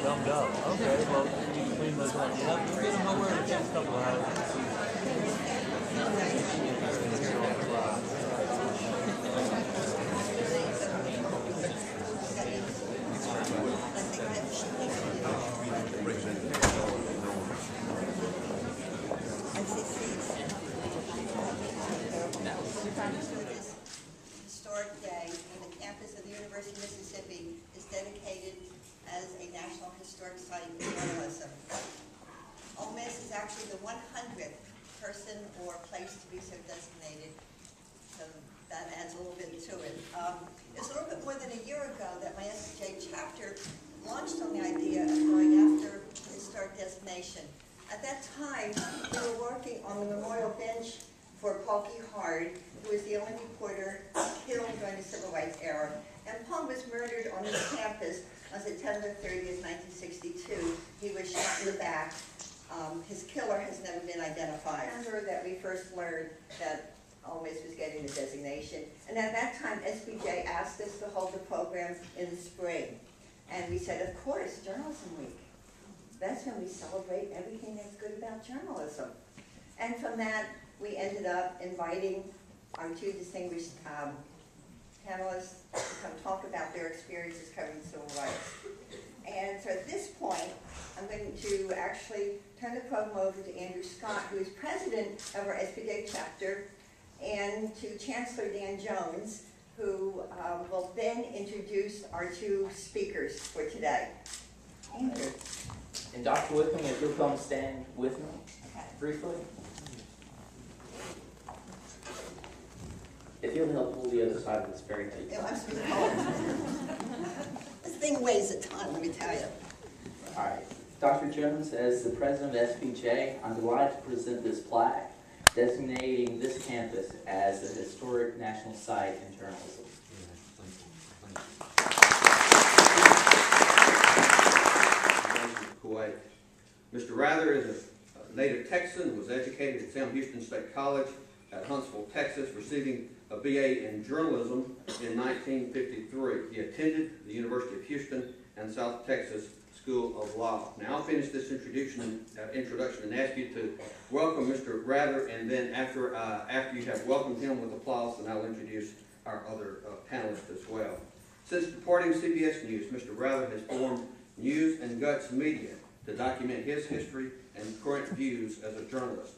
Dumbed up. Okay, well, clean those up. We'll get them nowhere in just a couple hours. Historic day on the campus of the University of Mississippi is dedicated as a National Historic Site in journalism. Ole Miss is actually the 100th person or place to be so designated, so that adds a little bit to it. It's a little bit more than a year ago that my SBJ chapter launched on the idea of going after historic designation. At that time, we were working on the memorial bench for Paul Hard, who was the only reporter killed during the Civil Rights era. And Paul was murdered on this campus on September 30th, 1962. He was shot in the back. His killer has never been identified. I remember that we first learned that Ole Miss was getting the designation. And at that time, SBJ asked us to hold the program in the spring. And we said, of course, Journalism Week. That's when we celebrate everything that's good about journalism. And from that, we ended up inviting our two distinguished panelists to come talk about their experiences covering civil rights. And so at this point, I'm going to actually turn the program over to Andrew Scott, who is president of our SBJ chapter, and to Chancellor Dan Jones, who will then introduce our two speakers for today. Andrew. And Dr. Wickham, if you'll come stand with me briefly. If you'll help pull the other side of this fairy tale. Yeah, I'm supposed to hold it. This thing weighs a ton, let me tell you. All right. Dr. Jones, as the president of SBJ, I'm delighted to present this plaque designating this campus as a historic national site in journalism. Kuwait. Mr. Rather is a native Texan who was educated at Sam Houston State College at Huntsville, Texas, receiving a BA in journalism in 1953. He attended the University of Houston and South Texas School of Law. Now I'll finish this introduction and ask you to welcome Mr. Rather, and then after you have welcomed him with applause, then I'll introduce our other panelists as well. Since departing CBS News, Mr. Rather has formed News and Guts Media to document his history and current views as a journalist.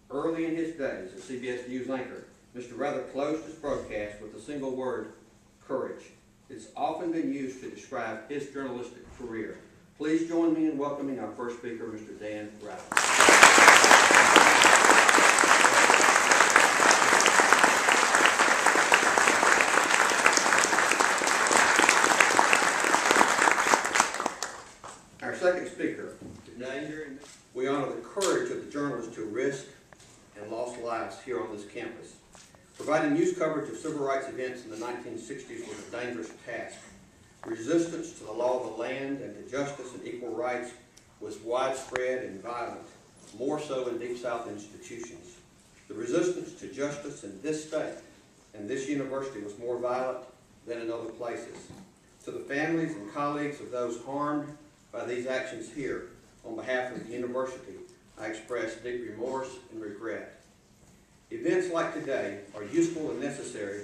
Early in his days as CBS News anchor, Mr. Rather closed his broadcast with the single word, courage. It's often been used to describe his journalistic career. Please join me in welcoming our first speaker, Mr. Dan Rather. Our second speaker, we honor the courage of the journalists who risked and lost lives here on this campus. Providing news coverage of civil rights events in the 1960s was a dangerous task. Resistance to the law of the land and to justice and equal rights was widespread and violent, more so in Deep South institutions. The resistance to justice in this state and this university was more violent than in other places. To the families and colleagues of those harmed by these actions here, on behalf of the university, I express deep remorse and regret. Events like today are useful and necessary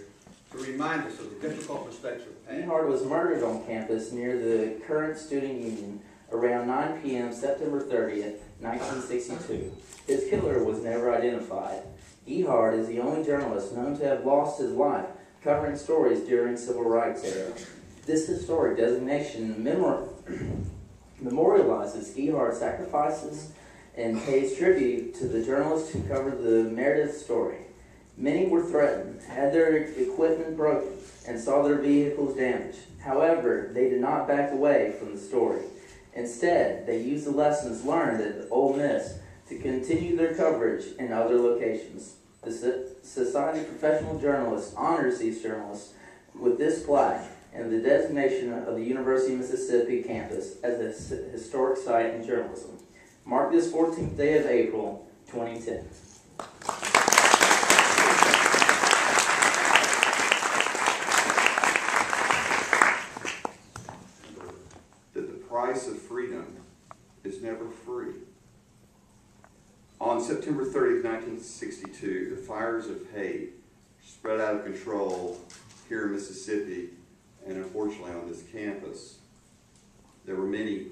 to remind us of the difficult mistakes of the past. Ehard was murdered on campus near the current student union around 9 p.m. September 30th, 1962. His killer was never identified. Ehard is the only journalist known to have lost his life covering stories during civil rights era. This historic designation memorializes Ehard's sacrifices and pays tribute to the journalists who covered the Meredith story. Many were threatened, had their equipment broken, and saw their vehicles damaged. However, they did not back away from the story. Instead, they used the lessons learned at Ole Miss to continue their coverage in other locations. The Society of Professional Journalists honors these journalists with this plaque and the designation of the University of Mississippi campus as a historic site in journalism. Mark this 14th day of April, 2010. September 30th, 1962, the fires of hate spread out of control here in Mississippi, and unfortunately on this campus. There were many,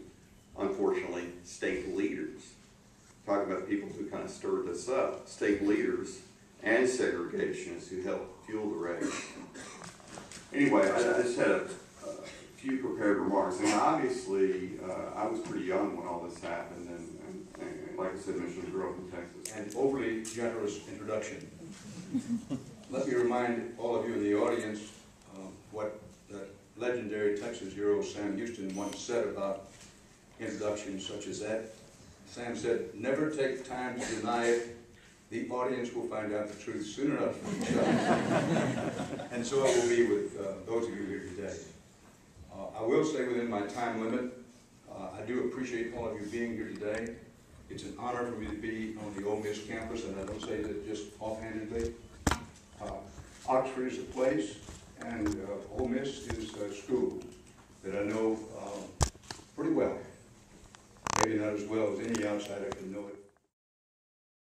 unfortunately, state leaders. Talking about people who kind of stirred this up. State leaders and segregationists who helped fuel the rage. Anyway, I just had a few prepared remarks. I mean, obviously, I was pretty young when all this happened, and like I said, Michigan grew up in Texas. And overly generous introduction. Let me remind all of you in the audience what that legendary Texas hero Sam Houston once said about introductions such as that. Sam said, "Never take time to deny it. The audience will find out the truth soon enough for themselves." And so it will be with those of you here today. I will say within my time limit, I do appreciate all of you being here today. It's an honor for me to be on the Ole Miss campus, and I don't say that just offhandedly. Oxford is a place, and Ole Miss is a school that I know pretty well. Maybe not as well as any outsider can know it.